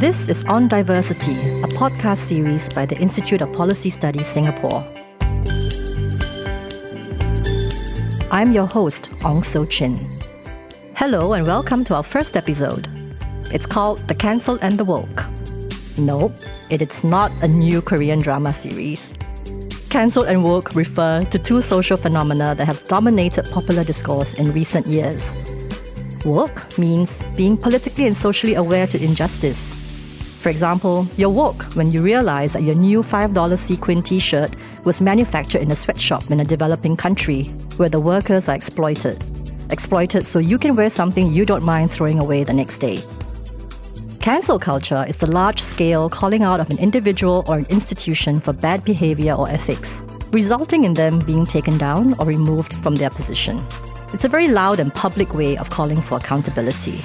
This is On Diversity, a podcast series by the Institute of Policy Studies Singapore. I'm your host, Ong So Chin. Hello and welcome to our first episode. It's called The Cancelled and the Woke. Nope, it is not a new Korean drama series. Cancelled and woke refer to two social phenomena that have dominated popular discourse in recent years. Woke means being politically and socially aware to injustice. For example, you're woke when you realize that your new $5 sequin t-shirt was manufactured in a sweatshop in a developing country where the workers are exploited. Exploited so you can wear something you don't mind throwing away the next day. Cancel culture is the large-scale calling out of an individual or an institution for bad behavior or ethics, resulting in them being taken down or removed from their position. It's a very loud and public way of calling for accountability.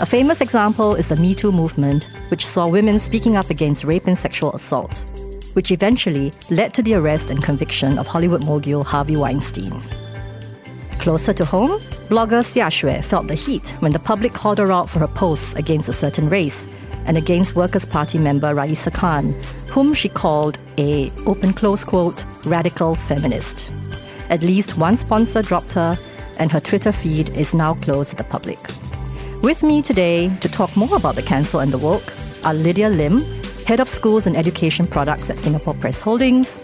A famous example is the Me Too movement, which saw women speaking up against rape and sexual assault, which eventually led to the arrest and conviction of Hollywood mogul Harvey Weinstein. Closer to home, blogger Xia Xue felt the heat when the public called her out for her posts against a certain race and against Workers' Party member Raisa Khan, whom she called a, open close quote, radical feminist. At least one sponsor dropped her, and her Twitter feed is now closed to the public. With me today to talk more about the cancel and the woke are Lydia Lim, Head of Schools and Education Products at Singapore Press Holdings,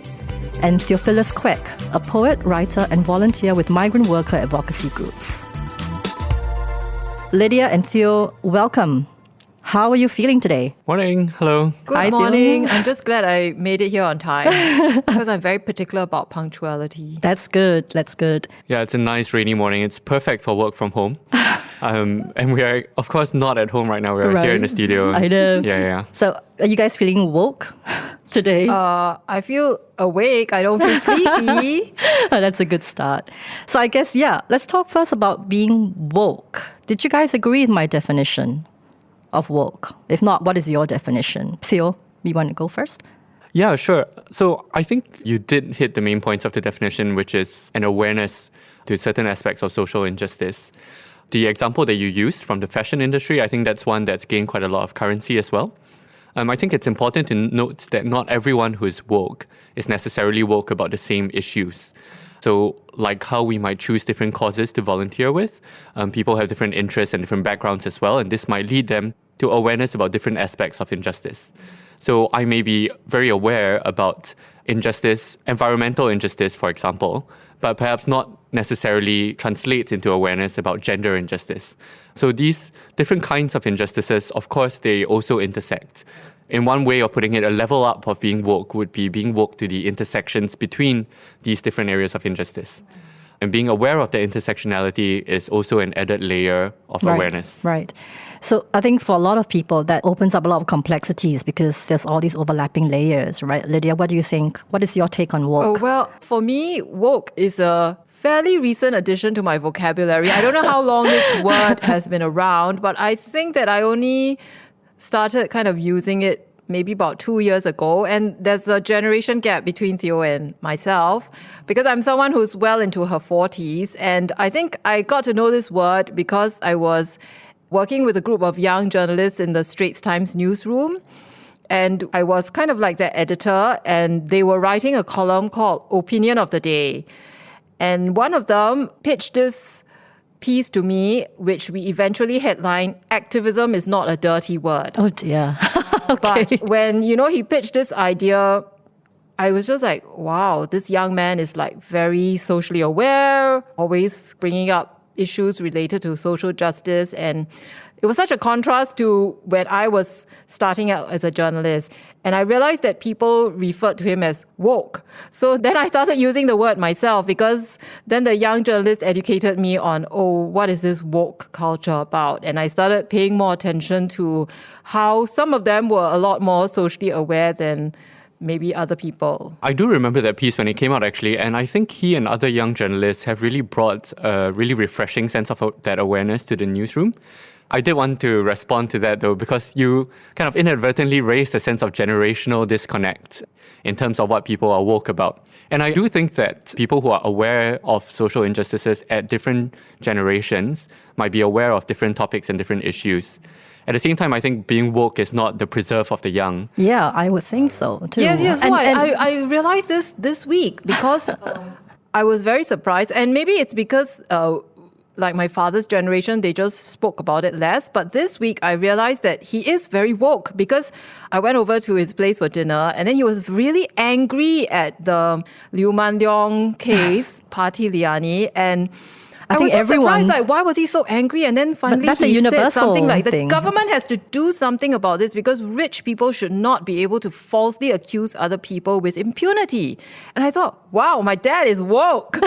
and Theophilus Kwek, a poet, writer, and volunteer with migrant worker advocacy groups. Lydia and Theo, welcome. How are you feeling today? Morning. Hello. Good morning. I'm just glad I made it here on time because I'm very particular about punctuality. That's good. That's good. Yeah, it's a nice rainy morning. It's perfect for work from home. And we are, of course, not at home right now. We're here in the studio. I know. Yeah. So are you guys feeling woke today? I feel awake. I don't feel sleepy. That's a good start. So I guess, let's talk first about being woke. Did you guys agree with my definition of woke? If not, what is your definition? Theo, you want to go first? Yeah, sure. So I think you did hit the main points of the definition, which is an awareness to certain aspects of social injustice. The example that you used from the fashion industry, I think that's one that's gained quite a lot of currency as well. I think it's important to note that not everyone who is woke is necessarily woke about the same issues. So like how we might choose different causes to volunteer with, people have different interests and different backgrounds as well, and this might lead them to awareness about different aspects of injustice. So I may be very aware about injustice, environmental injustice, for example, but perhaps not necessarily translates into awareness about gender injustice. So these different kinds of injustices, of course, they also intersect. In one way of putting it, a level up of being woke would be being woke to the intersections between these different areas of injustice. And being aware of the intersectionality is also an added layer of awareness. Right. So I think for a lot of people, that opens up a lot of complexities because there's all these overlapping layers, right? Lydia, what do you think? What is your take on woke? Oh, well, for me, woke is a fairly recent addition to my vocabulary. I don't know how long this word has been around, but I think that I only started kind of using it maybe about 2 years ago. And there's a generation gap between Theo and myself because I'm someone who's well into her 40s. And I think I got to know this word because I was working with a group of young journalists in the Straits Times newsroom. And I was kind of like their editor, and they were writing a column called Opinion of the Day. And one of them pitched this piece to me, which we eventually headlined, "Activism is not a dirty word." Oh dear. Okay. But when, he pitched this idea, I was just like, wow, this young man is like very socially aware, always bringing up issues related to social justice. And it was such a contrast to when I was starting out as a journalist. And I realized that people referred to him as woke. So then I started using the word myself because then the young journalist educated me on, what is this woke culture about? And I started paying more attention to how some of them were a lot more socially aware than maybe other people. I do remember that piece when it came out, actually, and I think he and other young journalists have really brought a really refreshing sense of that awareness to the newsroom. I did want to respond to that though, because you kind of inadvertently raised a sense of generational disconnect in terms of what people are woke about. And I do think that people who are aware of social injustices at different generations might be aware of different topics and different issues. At the same time, I think being woke is not the preserve of the young. Yeah, I would think so too. Yes. So I realized this week because I was very surprised. And maybe it's because like my father's generation, they just spoke about it less. But this week, I realized that he is very woke because I went over to his place for dinner and then he was really angry at the Liu Manliong case, Party Liani. And I was just surprised, like, why was he so angry? And then finally he said something like, the government has to do something about this because rich people should not be able to falsely accuse other people with impunity. And I thought, wow, my dad is woke.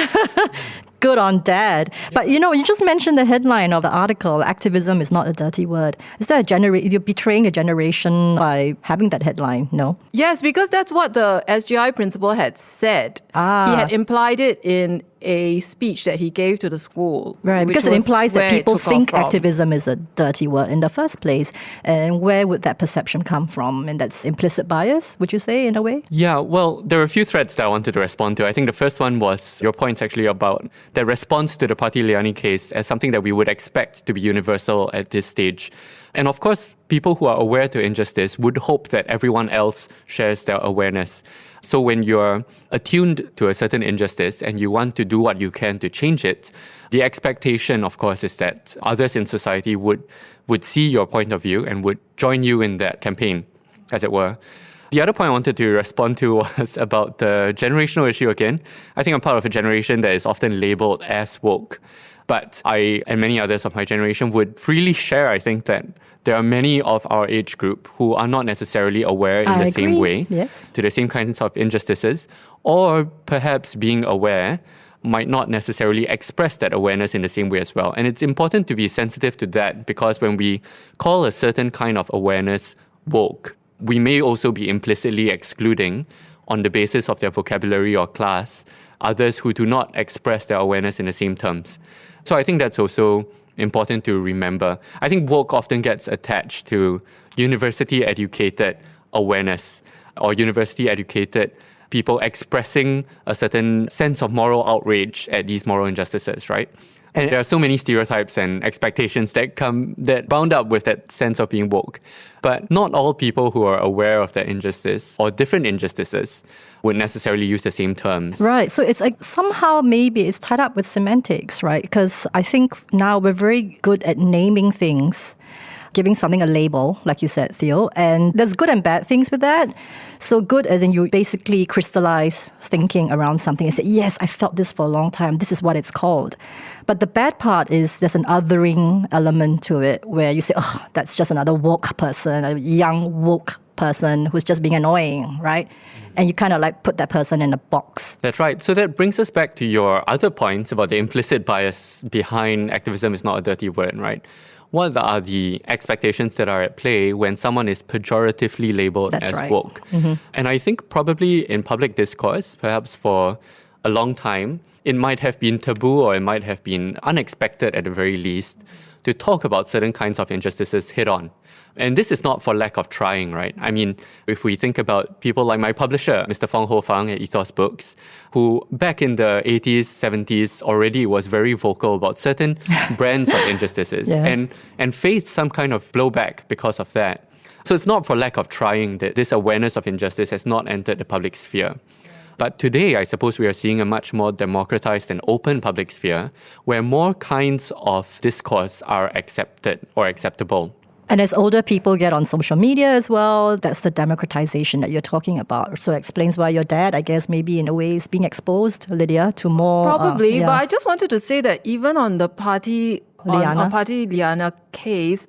Good on Dad. But you just mentioned the headline of the article, activism is not a dirty word. Is that you're betraying a generation by having that headline, no? Yes, because that's what the SGI principal had said. He had implied it in a speech that he gave to the school. Right, because it implies that people think activism is a dirty word in the first place. And where would that perception come from? And that's implicit bias, would you say, in a way? Yeah, well, there were a few threads that I wanted to respond to. I think the first one was your point actually about the response to the Party Liani case as something that we would expect to be universal at this stage. And of course, people who are aware to injustice would hope that everyone else shares their awareness. So when you're attuned to a certain injustice and you want to do what you can to change it, the expectation, of course, is that others in society would see your point of view and would join you in that campaign, as it were. The other point I wanted to respond to was about the generational issue again. I think I'm part of a generation that is often labeled as woke. But I and many others of my generation would freely share, I think, that there are many of our age group who are not necessarily aware in the same way to the same kinds of injustices, or perhaps being aware might not necessarily express that awareness in the same way as well. And it's important to be sensitive to that because when we call a certain kind of awareness woke, we may also be implicitly excluding, on the basis of their vocabulary or class, others who do not express their awareness in the same terms. So I think that's also important to remember. I think woke often gets attached to university-educated awareness or university-educated people expressing a certain sense of moral outrage at these moral injustices, right? And there are so many stereotypes and expectations that bound up with that sense of being woke. But not all people who are aware of that injustice or different injustices would necessarily use the same terms. Right. So it's like somehow maybe it's tied up with semantics, right? Because I think now we're very good at naming things, giving something a label, like you said, Theo. And there's good and bad things with that. So good as in you basically crystallize thinking around something and say, yes, I felt this for a long time. This is what it's called. But the bad part is there's an othering element to it where you say, oh, that's just another woke person, a young woke person who's just being annoying, right? And you kind of like put that person in a box. That's right. So that brings us back to your other points about the implicit bias behind activism is not a dirty word, right? What are the expectations that are at play when someone is pejoratively labeled as woke? Mm-hmm. And I think probably in public discourse, perhaps for a long time, it might have been taboo or it might have been unexpected at the very least to talk about certain kinds of injustices head on. And this is not for lack of trying, right? I mean, if we think about people like my publisher, Mr. Fong Ho Fang at Ethos Books, who back in the 80s, 70s already was very vocal about certain brands of injustices and faced some kind of blowback because of that. So it's not for lack of trying that this awareness of injustice has not entered the public sphere. But today, I suppose we are seeing a much more democratized and open public sphere where more kinds of discourse are accepted or acceptable. And as older people get on social media as well, that's the democratization that you're talking about. So it explains why your dad, I guess, maybe in a way is being exposed, Lydia, to more... Probably, but I just wanted to say that even on the Party Liana case,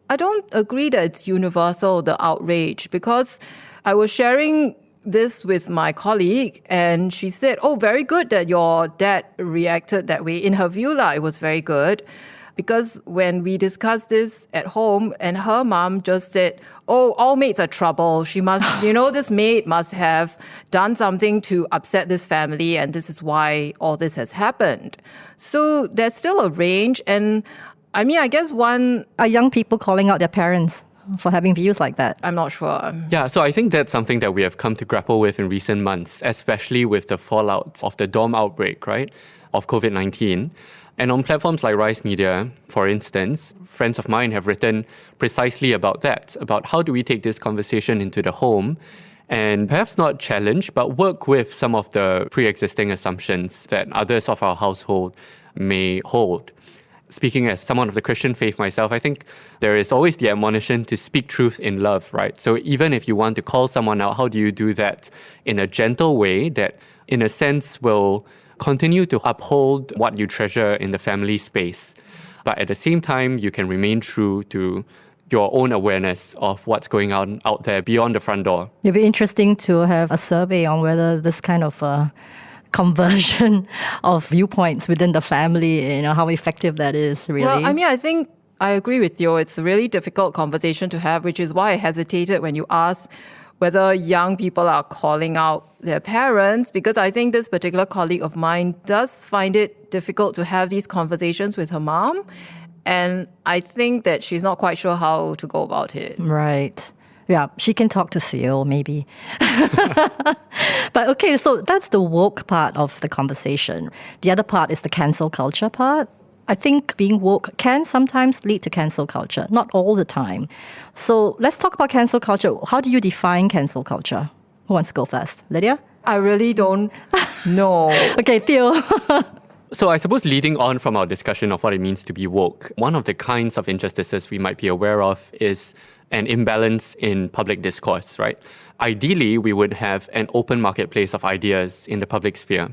I don't agree that it's universal, the outrage, because I was sharing this with my colleague and she said, oh, very good that your dad reacted that way. In her view, it was very good. Because when we discussed this at home and her mom just said, oh, all maids are trouble. She must, this maid must have done something to upset this family and this is why all this has happened. So there's still a range. And I mean, I guess one, Are young people calling out their parents for having views like that? I'm not sure. Yeah, so I think that's something that we have come to grapple with in recent months, especially with the fallout of the dorm outbreak, right, of COVID-19. And on platforms like Rise Media, for instance, friends of mine have written precisely about that, about how do we take this conversation into the home and perhaps not challenge, but work with some of the pre-existing assumptions that others of our household may hold. Speaking as someone of the Christian faith myself, I think there is always the admonition to speak truth in love, right? So even if you want to call someone out, how do you do that in a gentle way that, in a sense, will continue to uphold what you treasure in the family space, but at the same time, you can remain true to your own awareness of what's going on out there beyond the front door. It'd be interesting to have a survey on whether this kind of conversion of viewpoints within the family, how effective that is, really. Well, I mean, I think I agree with you. It's a really difficult conversation to have, which is why I hesitated when you asked whether young people are calling out their parents, because I think this particular colleague of mine does find it difficult to have these conversations with her mom. And I think that she's not quite sure how to go about it. Right. Yeah, she can talk to Theo, maybe. But okay, so that's the woke part of the conversation. The other part is the cancel culture part. I think being woke can sometimes lead to cancel culture, not all the time. So let's talk about cancel culture. How do you define cancel culture? Who wants to go first? Lydia? I really don't know. Okay, Theo. So I suppose leading on from our discussion of what it means to be woke, one of the kinds of injustices we might be aware of is an imbalance in public discourse, right? Ideally, we would have an open marketplace of ideas in the public sphere.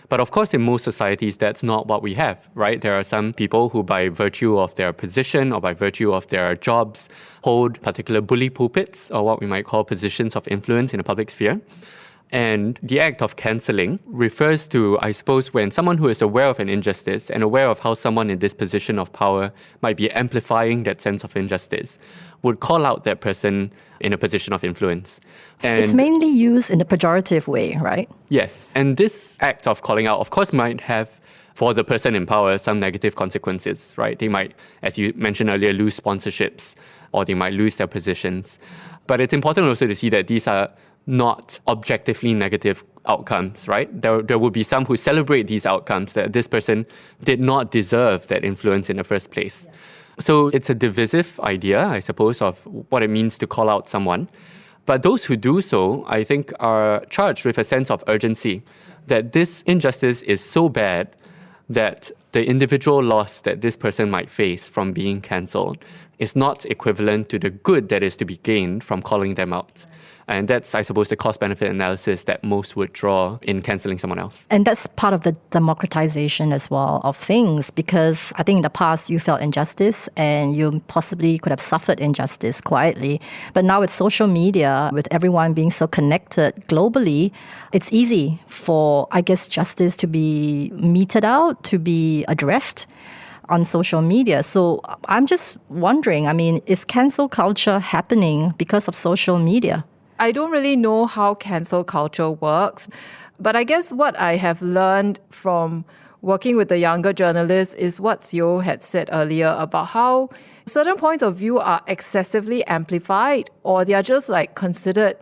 But of course, in most societies, that's not what we have, right? There are some people who, by virtue of their position or by virtue of their jobs, hold particular bully pulpits, or what we might call positions of influence in the public sphere. And the act of cancelling refers to, I suppose, when someone who is aware of an injustice and aware of how someone in this position of power might be amplifying that sense of injustice would call out that person in a position of influence. And It's mainly used in a pejorative way, right? yes. And this act of calling out, of course, might have, for the person in power, some negative consequences, right? They might, as you mentioned earlier, lose sponsorships, or they might lose their positions. But it's important also to see that these are not objectively negative outcomes, right? There will be some who celebrate these outcomes, that this person did not deserve that influence in the first place. So it's a divisive idea, I suppose, of what it means to call out someone. But those who do so, I think, are charged with a sense of urgency, that this injustice is so bad that the individual loss that this person might face from being cancelled is not equivalent to the good that is to be gained from calling them out. And that's, I suppose, the cost-benefit analysis that most would draw in cancelling someone else. And that's part of the democratization as well of things, because I think in the past you felt injustice and you possibly could have suffered injustice quietly. But now with social media, with everyone being so connected globally, it's easy for, I guess, justice to be meted out, to be addressed on social media. So I'm just wondering, is cancel culture happening because of social media? I don't really know how cancel culture works, but I guess what I have learned from working with the younger journalists is what Theo had said earlier about how certain points of view are excessively amplified, or they are just considered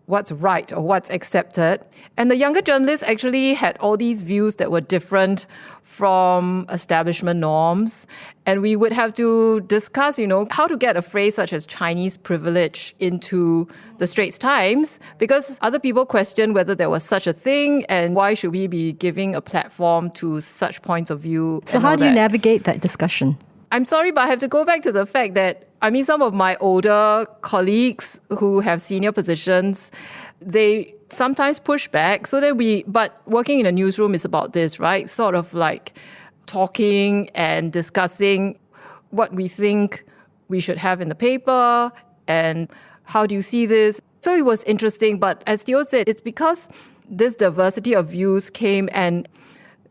what's right or what's accepted. And the younger journalists actually had all these views that were different from establishment norms. And we would have to discuss, how to get a phrase such as Chinese privilege into the Straits Times, because other people question whether there was such a thing and why should we be giving a platform to such points of view. So how do you navigate that discussion? I'm sorry, but I have to go back to the fact that, some of my older colleagues who have senior positions, they sometimes push back. But working in a newsroom is about this, right? Sort of talking and discussing what we think we should have in the paper and how do you see this. So it was interesting, but as Theo said, it's because this diversity of views came and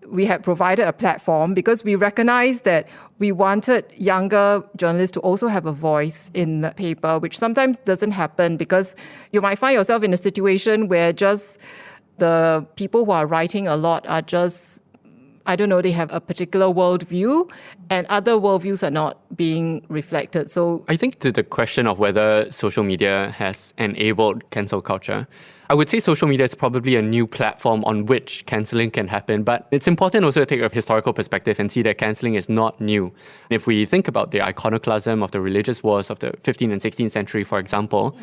we had provided a platform because we recognized that we wanted younger journalists to also have a voice in the paper, which sometimes doesn't happen because you might find yourself in a situation where just the people who are writing a lot are just, I don't know, they have a particular worldview and other worldviews are not being reflected. So I think to the question of whether social media has enabled cancel culture, I would say social media is probably a new platform on which cancelling can happen, but it's important also to take a historical perspective and see that cancelling is not new. If we think about the iconoclasm of the religious wars of the 15th and 16th century, for example,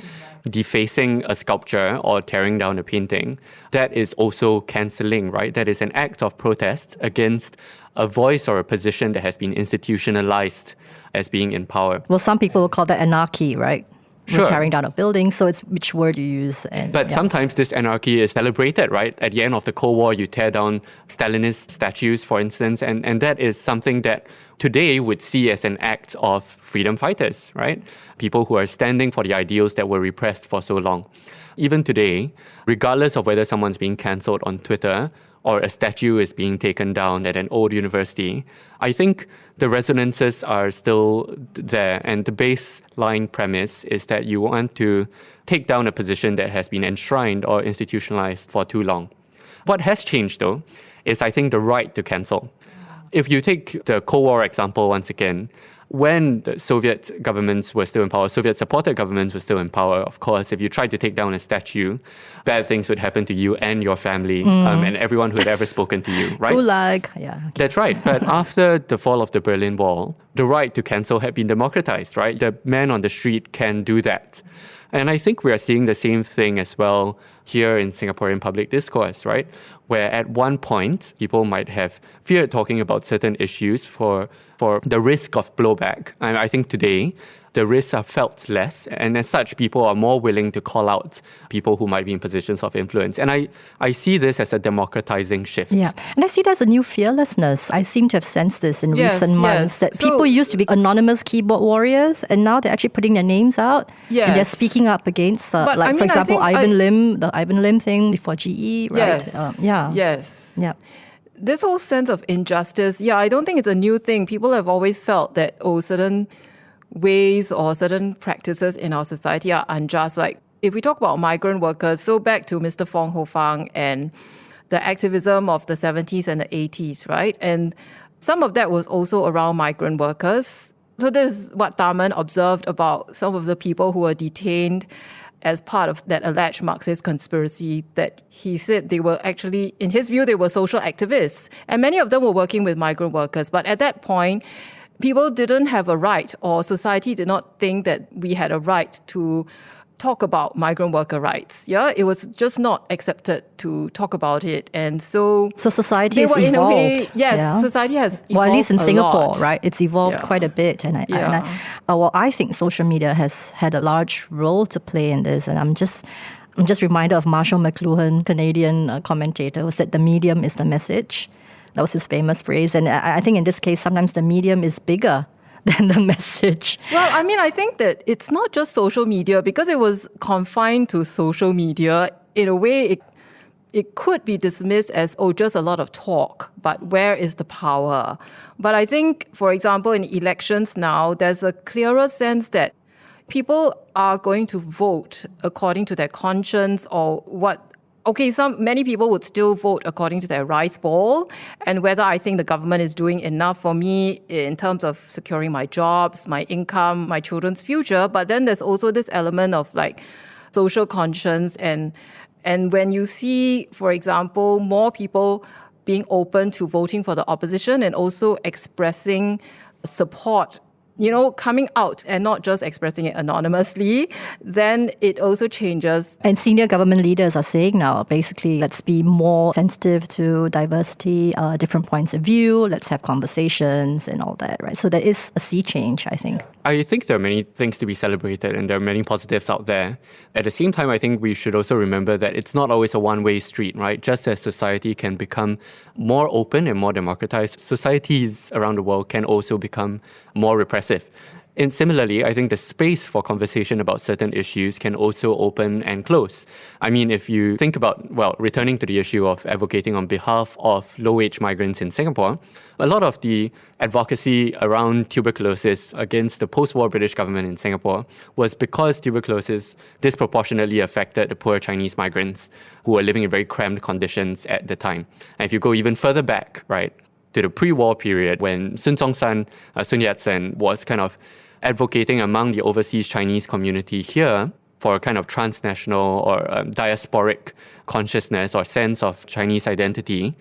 defacing a sculpture or tearing down a painting, that is also cancelling, right? That is an act of protest against a voice or a position that has been institutionalized as being in power. Well, some people will call that anarchy, right? Sure. We're tearing down a building, so it's which word you use. But sometimes this anarchy is celebrated, right? At the end of the Cold War, you tear down Stalinist statues, for instance, and that is something that today would see as an act of freedom fighters, right? People who are standing for the ideals that were repressed for so long. Even today, regardless of whether someone's being cancelled on Twitter or a statue is being taken down at an old university, I think the resonances are still there. And the baseline premise is that you want to take down a position that has been enshrined or institutionalized for too long. What has changed, though, is I think the right to cancel. If you take the Cold War example once again, when the Soviet governments were still in power, Soviet-supported governments were still in power, of course, if you tried to take down a statue, bad things would happen to you and your family and everyone who had ever spoken to you, right? Gulag, yeah. That's right. But after the fall of the Berlin Wall, the right to cancel had been democratized, right? The man on the street can do that. And I think we are seeing the same thing as well here in Singaporean public discourse, right? Where at one point, people might have feared talking about certain issues for the risk of blowback. And I think today, the risks are felt less. And as such, people are more willing to call out people who might be in positions of influence. And I see this as a democratizing shift. Yeah. And I see there's a new fearlessness. I seem to have sensed this in recent months, that people used to be anonymous keyboard warriors, and now they're actually putting their names out. And they're speaking up against, for example, Ivan Lim, the Ivan Lim thing before GE, right? Yes. Yeah. This whole sense of injustice, I don't think it's a new thing. People have always felt that, certain ways or certain practices in our society are unjust. Like if we talk about migrant workers, so back to Mr. Fong Ho Fang and the activism of the 70s and the 80s, right? And some of that was also around migrant workers. So this is what Tharman observed about some of the people who were detained as part of that alleged Marxist conspiracy, that he said they were actually, in his view, they were social activists. And many of them were working with migrant workers. But at that point, people didn't have a right, or society did not think that we had a right to talk about migrant worker rights. It was just not accepted to talk about it. And so society has evolved. In a way, society has evolved. Well, at least in Singapore, lot. right? It's evolved quite a bit. And I think social media has had a large role to play in this. And I'm just reminded of Marshall McLuhan, Canadian commentator, who said the medium is the message. That was his famous phrase. And I think in this case, sometimes the medium is bigger than the message. Well, I mean, I think that it's not just social media, because it was confined to social media. In a way, it could be dismissed as, just a lot of talk, but where is the power? But I think, for example, in elections now, there's a clearer sense that people are going to vote according to their conscience or what. Many people would still vote according to their rice bowl, and whether I think the government is doing enough for me in terms of securing my jobs, my income, my children's future. But then there's also this element of like social conscience, and when you see, for example, more people being open to voting for the opposition and also expressing support, coming out and not just expressing it anonymously, then it also changes. And senior government leaders are saying now, basically, let's be more sensitive to diversity, different points of view, let's have conversations and all that, right? So there is a sea change, I think. I think there are many things to be celebrated and there are many positives out there. At the same time, I think we should also remember that it's not always a one-way street, right? Just as society can become more open and more democratized, societies around the world can also become more repressive. And similarly, I think the space for conversation about certain issues can also open and close. I mean, if you think about, returning to the issue of advocating on behalf of low-wage migrants in Singapore, a lot of the advocacy around tuberculosis against the post-war British government in Singapore was because tuberculosis disproportionately affected the poor Chinese migrants who were living in very cramped conditions at the time. And if you go even further back, right, to the pre-war period when Sun Yat-sen was kind of advocating among the overseas Chinese community here for a kind of transnational or diasporic consciousness or sense of Chinese identity.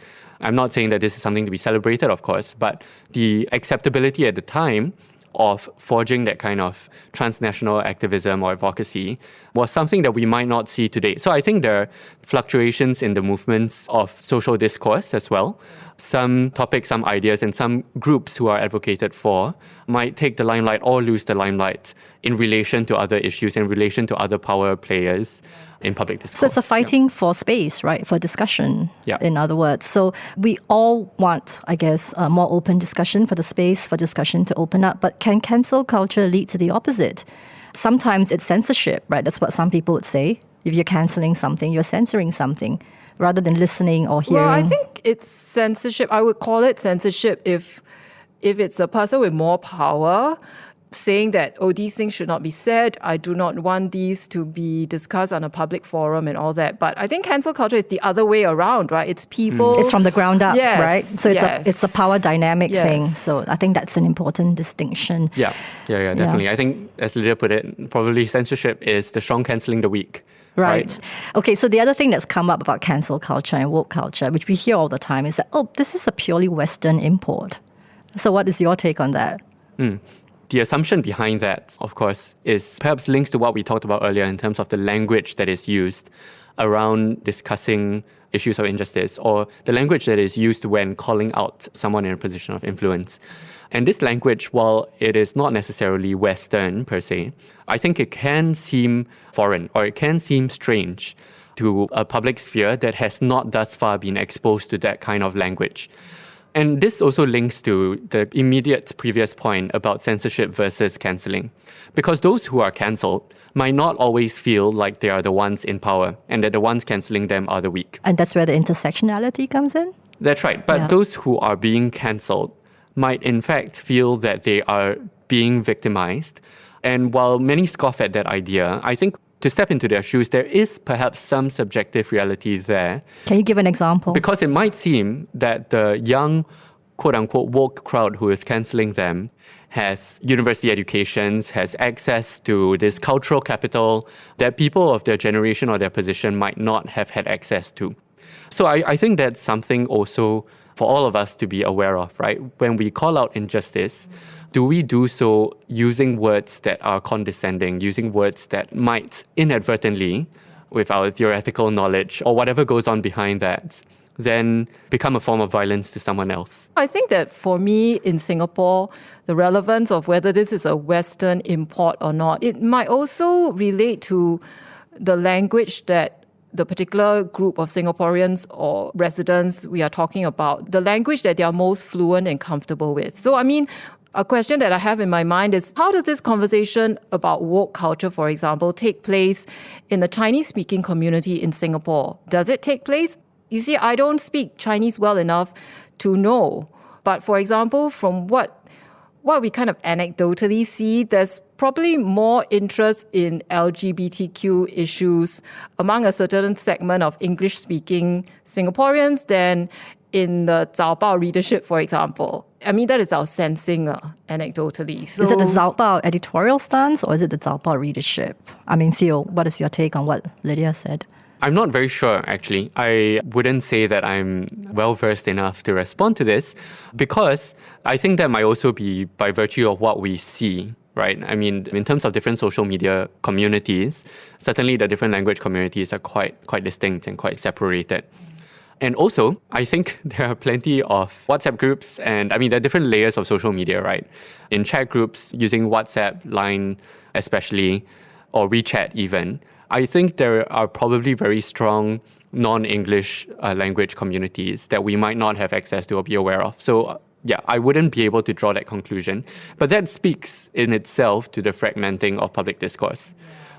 I'm not saying that this is something to be celebrated, of course, but the acceptability at the time of forging that kind of transnational activism or advocacy was something that we might not see today. So I think there are fluctuations in the movements of social discourse as well. Some topics, some ideas, and some groups who are advocated for might take the limelight or lose the limelight in relation to other issues, in relation to other power players in public discourse. So it's a fighting for space, right? For discussion, in other words. So we all want, I guess, a more open discussion, for the space for discussion to open up. But can cancel culture lead to the opposite? Sometimes it's censorship, right? That's what some people would say. If you're cancelling something, you're censoring something rather than listening or hearing. Well, I think it's censorship. I would call it censorship if it's a person with more power saying that, oh, these things should not be said. I do not want these to be discussed on a public forum and all that. But I think cancel culture is the other way around, right? It's people. It's from the ground up, Yes, right? So it's a power dynamic thing. So I think that's an important distinction. Yeah, definitely. I think, as Lydia put it, probably censorship is the strong cancelling the weak. Right. Okay, so the other thing that's come up about cancel culture and woke culture, which we hear all the time, is that, oh, this is a purely Western import. So what is your take on that? The assumption behind that, of course, is perhaps links to what we talked about earlier in terms of the language that is used around discussing issues of injustice, or the language that is used when calling out someone in a position of influence. And this language, while it is not necessarily Western per se, I think it can seem foreign or it can seem strange to a public sphere that has not thus far been exposed to that kind of language. And this also links to the immediate previous point about censorship versus cancelling. Because those who are cancelled might not always feel like they are the ones in power and that the ones cancelling them are the weak. And that's where the intersectionality comes in? That's right. But those who are being cancelled might in fact feel that they are being victimized. And while many scoff at that idea, I think to step into their shoes, there is perhaps some subjective reality there. Can you give an example? Because it might seem that the young, quote-unquote, woke crowd who is cancelling them has university educations, has access to this cultural capital that people of their generation or their position might not have had access to. So I think that's something also for all of us to be aware of, right? When we call out injustice, do we do so using words that are condescending, using words that might inadvertently, with our theoretical knowledge or whatever goes on behind that, then become a form of violence to someone else? I think that for me in Singapore, the relevance of whether this is a Western import or not, it might also relate to the language that the particular group of Singaporeans or residents we are talking about, the language that they are most fluent and comfortable with. So, I mean, a question that I have in my mind is, how does this conversation about woke culture, for example, take place in the Chinese-speaking community in Singapore? Does it take place? You see, I don't speak Chinese well enough to know. But for example, from what we kind of anecdotally see, there's probably more interest in LGBTQ issues among a certain segment of English-speaking Singaporeans than in the Zaobao readership, for example. I mean, that is our sensing anecdotally. So, is it the Zaobao editorial stance or is it the Zaobao readership? I mean, Theo, what is your take on what Lydia said? I'm not very sure, actually. I wouldn't say that I'm well-versed enough to respond to this because I think that might also be by virtue of what we see, right? I mean, in terms of different social media communities, certainly the different language communities are quite distinct and quite separated. And also, I think there are plenty of WhatsApp groups and, I mean, there are different layers of social media, right? In chat groups, using WhatsApp, Line especially, or WeChat even, I think there are probably very strong non-English language communities that we might not have access to or be aware of. So, I wouldn't be able to draw that conclusion. But that speaks in itself to the fragmenting of public discourse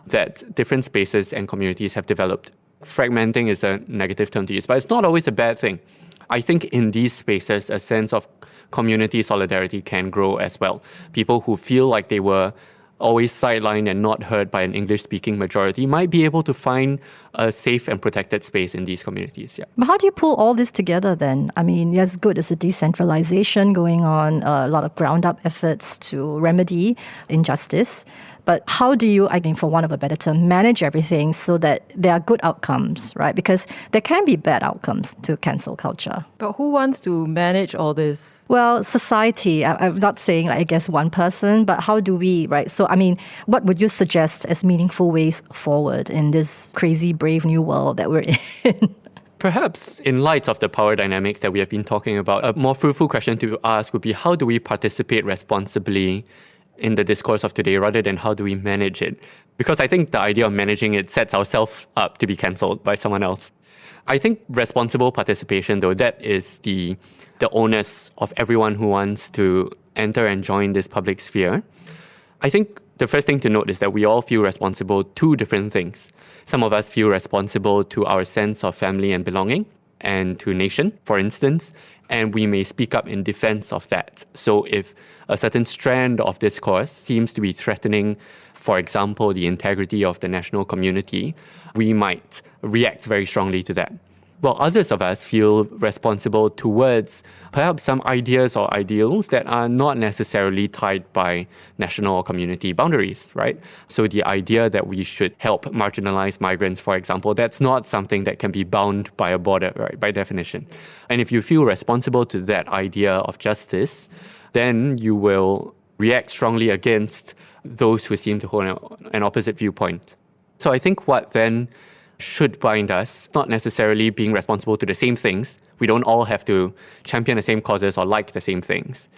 that different spaces and communities have developed. Fragmenting is a negative term to use, but it's not always a bad thing. I think in these spaces, a sense of community solidarity can grow as well. People who feel like they were always sidelined and not heard by an English-speaking majority, might be able to find a safe and protected space in these communities. Yeah. But how do you pull all this together then? I mean, yes, good. There's a decentralization going on, a lot of ground-up efforts to remedy injustice. But how do you, I think, for want of a better term, manage everything so that there are good outcomes, right? Because there can be bad outcomes to cancel culture. But who wants to manage all this? Well, society, I'm not saying, I guess, one person, but how do we, right? So, I mean, what would you suggest as meaningful ways forward in this crazy, brave new world that we're in? Perhaps in light of the power dynamics that we have been talking about, a more fruitful question to ask would be, how do we participate responsibly in the discourse of today rather than how do we manage it? Because I think the idea of managing it sets ourselves up to be cancelled by someone else. I think responsible participation, though, that is the onus of everyone who wants to enter and join this public sphere. I think the first thing to note is that we all feel responsible to different things. Some of us feel responsible to our sense of family and belonging and to nation, for instance, and we may speak up in defense of that. So if a certain strand of discourse seems to be threatening, for example, the integrity of the national community, we might react very strongly to that. While others of us feel responsible towards perhaps some ideas or ideals that are not necessarily tied by national or community boundaries, right? So the idea that we should help marginalized migrants, for example, that's not something that can be bound by a border, right, by definition. And if you feel responsible to that idea of justice, then you will react strongly against those who seem to hold an opposite viewpoint. So I think what then should bind us, not necessarily being responsible to the same things. We don't all have to champion the same causes or like the same things.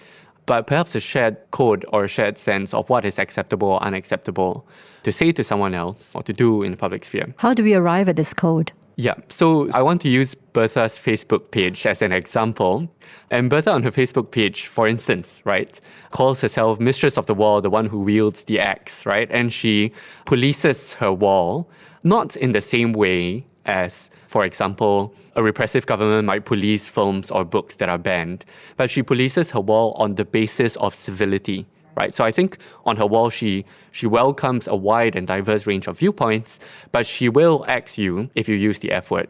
But perhaps a shared code or a shared sense of what is acceptable or unacceptable to say to someone else or to do in the public sphere. How do we arrive at this code? Yeah, so I want to use Bertha's Facebook page as an example. And Bertha on her Facebook page, for instance, right, calls herself Mistress of the Wall, the one who wields the axe, right? And she polices her wall, not in the same way as, for example, a repressive government might police films or books that are banned, but she polices her wall on the basis of civility. Right? So I think on her wall, she welcomes a wide and diverse range of viewpoints, but she will axe you if you use the F word.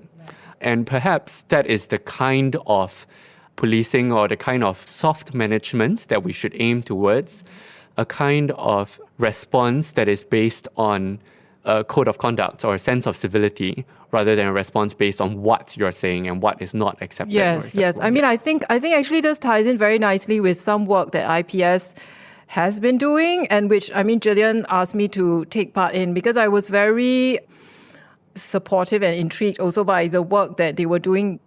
And perhaps that is the kind of policing or the kind of soft management that we should aim towards, a kind of response that is based on a code of conduct or a sense of civility rather than a response based on what you're saying and what is not accepted. Yes. I mean, I think actually this ties in very nicely with some work that IPS has been doing, and which, I mean, Gillian asked me to take part in because I was very supportive and intrigued also by the work that they were doing.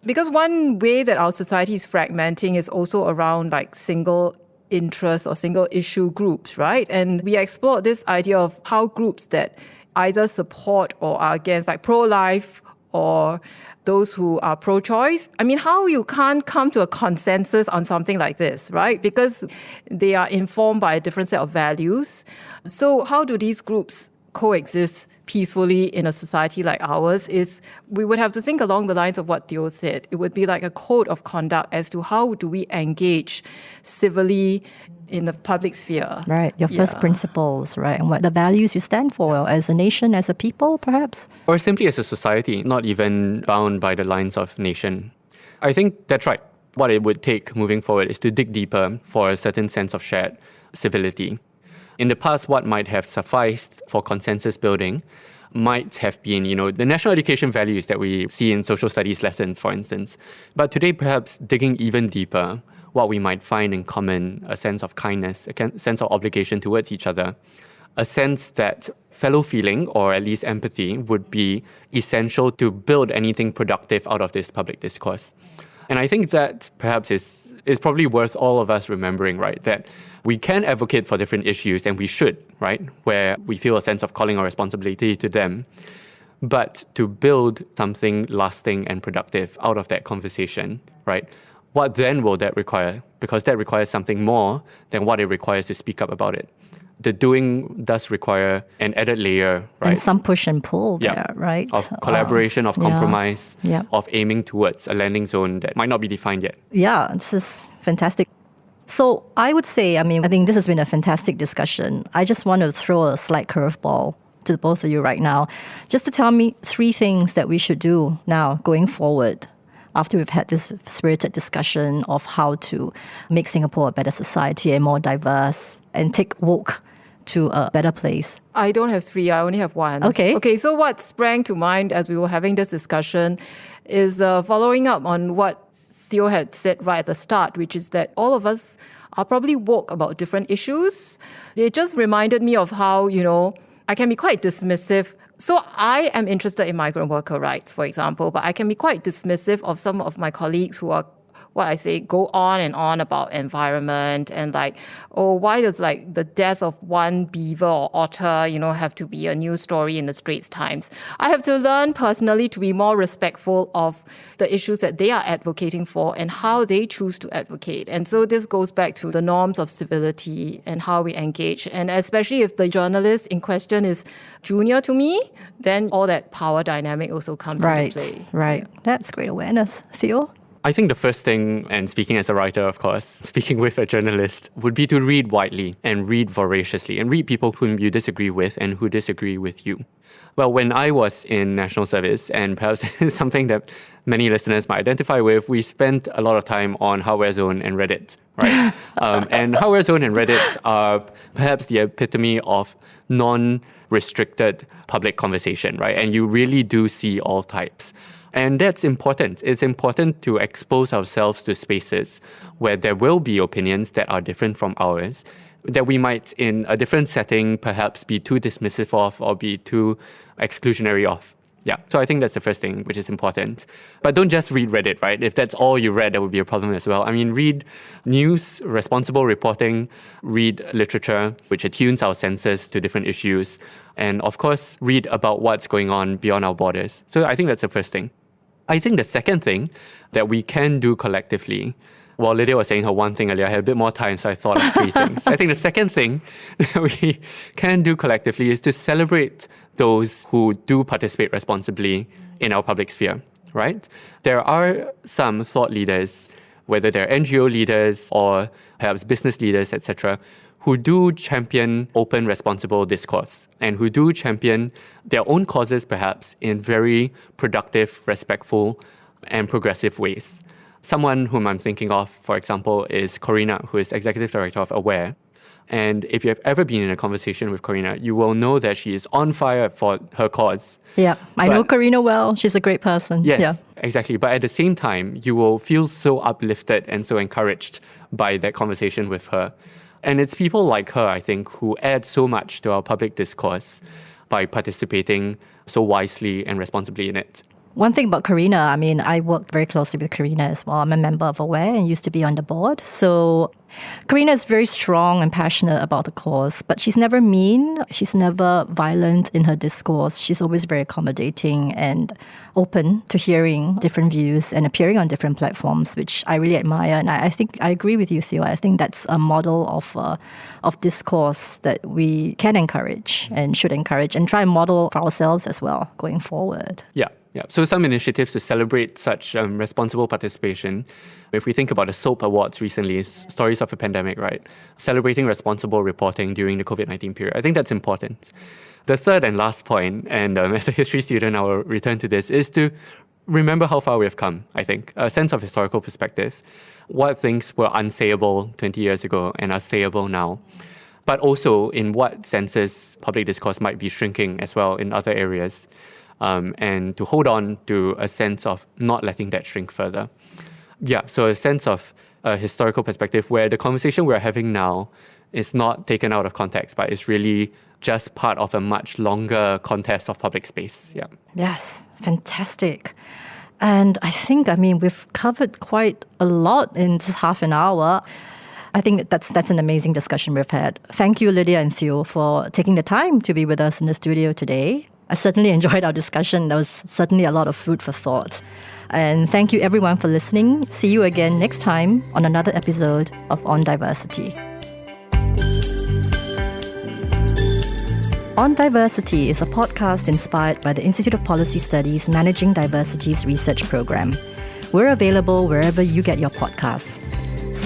Because one way that our society is fragmenting is also around like single interest or single issue groups, right? And we explored this idea of how groups that either support or are against, like pro-life or those who are pro-choice. I mean, how you can't come to a consensus on something like this, right? Because they are informed by a different set of values. So how do these groups coexist peacefully in a society like ours is we would have to think along the lines of what Theo said. It would be like a code of conduct as to how do we engage civilly in the public sphere. Right, your first principles, right, and what the values you stand for as a nation, as a people, perhaps? Or simply as a society, not even bound by the lines of nation. I think that's right. What it would take moving forward is to dig deeper for a certain sense of shared civility. In the past, what might have sufficed for consensus building might have been, the national education values that we see in social studies lessons, for instance. But today, perhaps digging even deeper, what we might find in common, a sense of kindness, a sense of obligation towards each other, a sense that fellow feeling, or at least empathy, would be essential to build anything productive out of this public discourse. And I think that perhaps is probably worth all of us remembering, right? That we can advocate for different issues, and we should, right? Where we feel a sense of calling or responsibility to them. But to build something lasting and productive out of that conversation, right? What then will that require? Because that requires something more than what it requires to speak up about it. The doing does require an added layer, right? And some push and pull there, right? Of collaboration, of compromise, of aiming towards a landing zone that might not be defined yet. Yeah, this is fantastic. So I would say, I think this has been a fantastic discussion. I just want to throw a slight curveball to the both of you right now, just to tell me 3 things that we should do now going forward after we've had this spirited discussion of how to make Singapore a better society and more diverse and take woke to a better place. I don't have 3, I only have 1. Okay, so what sprang to mind as we were having this discussion is following up on what Theo had said right at the start, which is that all of us are probably woke about different issues. It just reminded me of how, I can be quite dismissive. So I am interested in migrant worker rights, for example, but I can be quite dismissive of some of my colleagues who are, go on and on about environment and why does the death of one beaver or otter, have to be a news story in the Straits Times. I have to learn personally to be more respectful of the issues that they are advocating for and how they choose to advocate. And so this goes back to the norms of civility and how we engage. And especially if the journalist in question is junior to me, then all that power dynamic also comes into play. Right. That's great awareness. Theo? I think the first thing, and speaking as a writer, of course, speaking with a journalist, would be to read widely and read voraciously and read people whom you disagree with and who disagree with you. Well, when I was in national service, and perhaps something that many listeners might identify with, we spent a lot of time on Hardware Zone and Reddit, right? And Hardware Zone and Reddit are perhaps the epitome of non-restricted public conversation, right? And you really do see all types. And that's important. It's important to expose ourselves to spaces where there will be opinions that are different from ours, that we might, in a different setting, perhaps be too dismissive of or be too exclusionary of. Yeah, so I think that's the first thing, which is important. But don't just read Reddit, right? If that's all you read, that would be a problem as well. Read news, responsible reporting, read literature, which attunes our senses to different issues, and of course, read about what's going on beyond our borders. So I think that's the first thing. I think the second thing that we can do collectively, while Lydia was saying her one thing earlier, I had a bit more time, so I thought of 3 things. I think the second thing that we can do collectively is to celebrate those who do participate responsibly in our public sphere, right? There are some thought leaders, whether they're NGO leaders or perhaps business leaders, etc., who do champion open, responsible discourse and who do champion their own causes, perhaps, in very productive, respectful, and progressive ways. Someone whom I'm thinking of, for example, is Corina, who is Executive Director of AWARE. And if you have ever been in a conversation with Corina, you will know that she is on fire for her cause. Yeah, I know Corina well. She's a great person. Yes, exactly. But at the same time, you will feel so uplifted and so encouraged by that conversation with her. And it's people like her, I think, who add so much to our public discourse by participating so wisely and responsibly in it. One thing about Corina, I worked very closely with Corina as well. I'm a member of AWARE and used to be on the board. So Corina is very strong and passionate about the cause, but she's never mean. She's never violent in her discourse. She's always very accommodating and open to hearing different views and appearing on different platforms, which I really admire. And I think I agree with you, Theo. I think that's a model of discourse that we can encourage and should encourage and try and model for ourselves as well going forward. Yeah. So some initiatives to celebrate such responsible participation. If we think about the SOAP Awards recently, Stories of a Pandemic, right? Celebrating responsible reporting during the COVID-19 period. I think that's important. The third and last point, and as a history student, I will return to this, is to remember how far we have come, I think. A sense of historical perspective. What things were unsayable 20 years ago and are sayable now. But also in what senses public discourse might be shrinking as well in other areas. And to hold on to a sense of not letting that shrink further. Yeah, so a sense of a historical perspective where the conversation we're having now is not taken out of context, but is really just part of a much longer contest of public space. Yeah. Yes, fantastic. And I think, we've covered quite a lot in this half an hour. I think that's an amazing discussion we've had. Thank you, Lydia and Theo, for taking the time to be with us in the studio today. I certainly enjoyed our discussion. There was certainly a lot of food for thought. And thank you everyone for listening. See you again next time on another episode of On Diversity. On Diversity is a podcast inspired by the Institute of Policy Studies Managing Diversity's research program. We're available wherever you get your podcasts.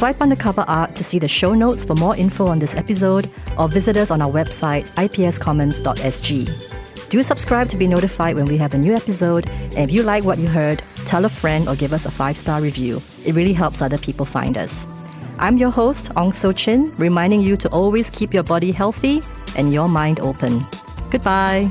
Swipe on the cover art to see the show notes for more info on this episode, or visit us on our website, ipscommons.sg. Do subscribe to be notified when we have a new episode, and if you like what you heard, tell a friend or give us a 5-star review. It really helps other people find us. I'm your host, Ong So Chin, reminding you to always keep your body healthy and your mind open. Goodbye.